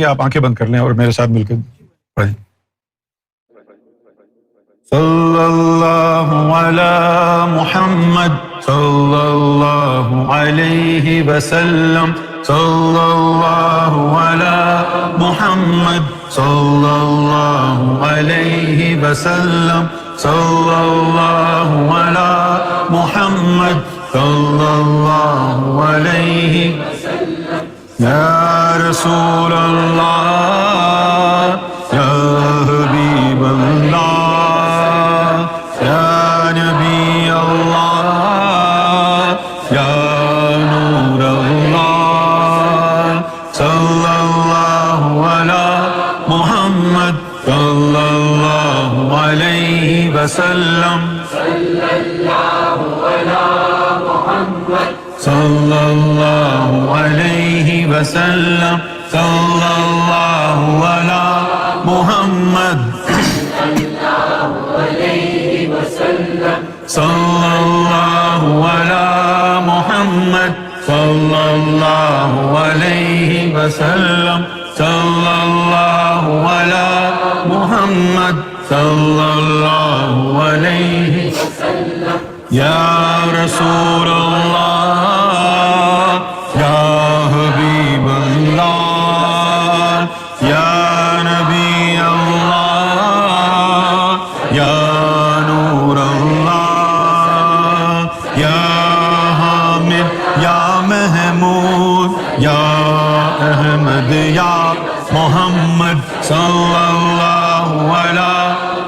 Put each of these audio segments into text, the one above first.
आप आंखें बंद कर लें और मेरे साथ मिलकर पढ़ें। सल्लल्लाहु अला मुहम्मद सल्लल्लाहु अलैहि वसल्लम सल्लल्लाहु अला मुहम्मद सल्लल्लाहु अलैहि वसल्लम सल्लल्लाहु अला मुहम्मद सल्लल्लाहु अलैहि वसल्लम या रसूल अल्लाह या हबीब अल्लाह या नबी अल्लाह या नूर अल्लाह सल्लल्लाहु अला मुहम्मद सल्लल्लाहु अलैहि वसल्लम सल्लल्लाहु अला मुहम्मद सल्लल्लाहु अलैहि वसल्लम सल्लल्लाहु अला मुहम्मद सल्लल्लाहु अलैहि वसल्लम सल्लल्लाहु अला मुहम्मद सल्लल्लाहु अलैहि वसल्लम सल्लल्लाहु अला मुहम्मद सल्लल्लाहु अलैहि वसल्लम या रसूल अल्लाह या हबीब अल्लाह या नबी अल्लाह या नूर अल्लाह या हामिद या महमूद या अहमद या मोहम्मद सल्लल्लाहु अला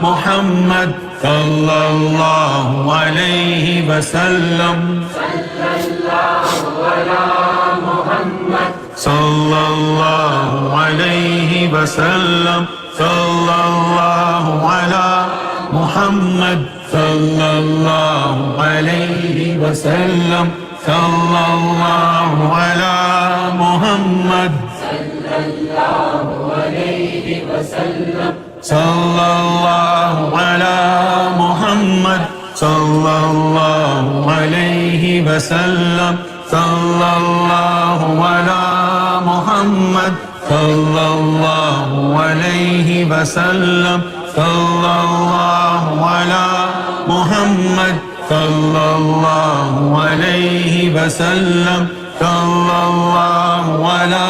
मुहम्मद सल्लल्लाहु अलैहि वसल्लम सल्लल्लाहु अला मुहम्मद सल्लल्लाहु अलैहि वसल्लम सल्लल्लाहु अला मुहम्मद सल्लल्लाहु अलैहि वसल्लम सल्लल्लाहु अला मुहम्मद सल्लल्लाहु अलैहि वसल्लम सल्लल्लाहु अला मुहम्मद सल्लल्लाहु अलैहि वसल्लम सल्लल्लाहु अला मुहम्मद सल्लल्लाहु अलैहि वसल्लम सल्लल्लाहु अला मुहम्मद सल्लल्लाहु अलैहि वसल्लम सल्लल्लाहु अला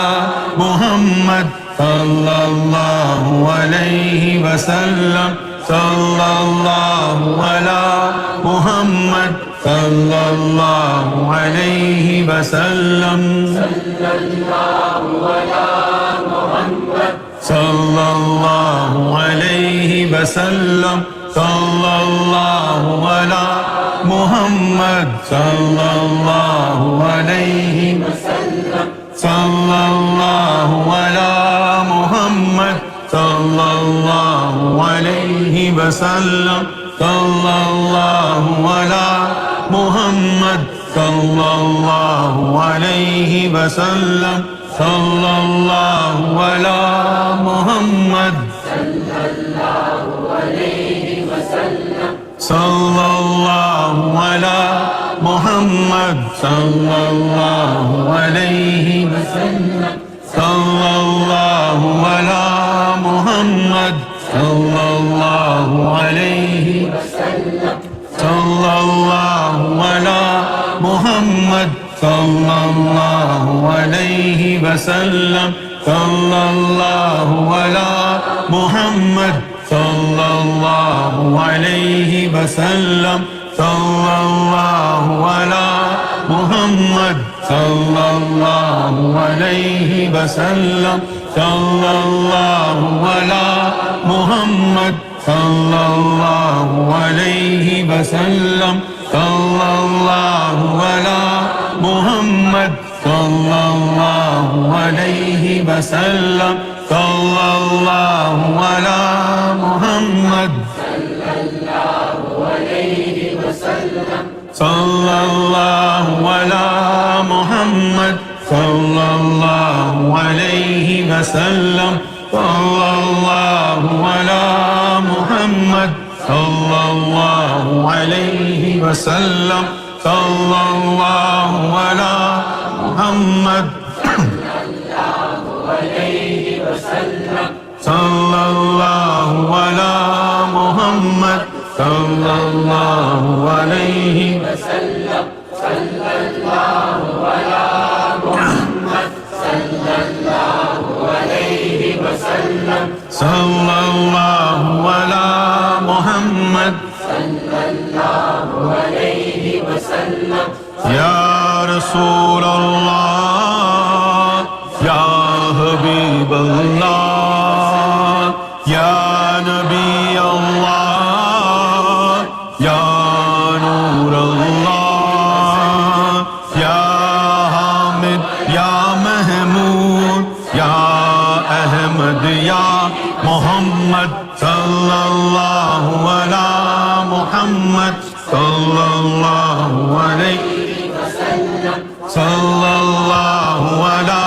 मुहम्मद सल्लल्लाहु अलैहि वसल्लम सल्लल्लाहु अला मुहम्मद सल्लल्लाहु अलैहि वसल्लम सल्लल्लाहु अला मुहम्मद सल्लल्लाहु अलैहि वसल्लम सल्लल्लाहु अला मुहम्मद सल्लल्लाहु अलैहि वसल्लम सल्लल्लाहु अला मुहम्मद सल्लल्लाहु अलैहि वसल्लम सल्लल्लाहु अला मुहम्मद सल्लल्लाहु अलैहि वसल्लम सल्लल्लाहु अला मुहम्मद सल्लल्लाहु अलैहि वसल्लम सल्लल्लाहु अला मुहम्मद सल्लल्लाहु अलैहि वसल्लम सल्लल्लाहु अला मुहम्मद सल्लल्लाहु अलैहि वसल्लम सल्लल्लाहु अला मुहम्मद सल्लल्लाहु अलैहि वसल्लम सल्लल्लाहु अला मुहम्मद सल्लल्लाहु अलैहि वसल्लम सल्लल्लाहु अला मुहम्मद सल्लल्लाहु अलैहि वसल्लम सल्लल्लाहु अला मुहम्मद सल्लल्लाहु अलैहि वसल्लम सल्लल्लाहु अला मुहम्मद सल्लल्लाहु अलैहि वसल्लम सल्लल्लाहु अला मुहम्मद सल्लल्लाहु अलैहि वसल्लम सल्लल्लाहु अला मुहम्मद सल्लल्लाहु अलैहि वसल्लम सल्लल्लाहु अला मुहम्मद सल्लल्लाहु अलैहि वसल्लम सल्लल्लाहु अला मुहम्मद सल्लल्लाहु अलैहि sallallahu ala Muhammad sallallahu alayhi sallallahu ala Muhammad ya Rasulullah ya Habiballah ya Nabi Allah ya Nur Allah ya Hamid ya Mahmud ya Ahmad ya Muhammad sallallahu ala Muhammad sallallahu alayhi sallallahu ala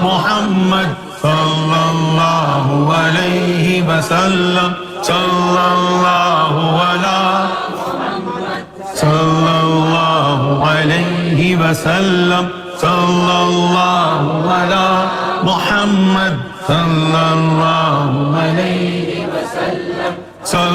Muhammad sallallahu alayhi wa sallam sallallahu ala sallallahu alayhi wa sallam sallallahu ala Muhammad sallallahu alayhi wa sallam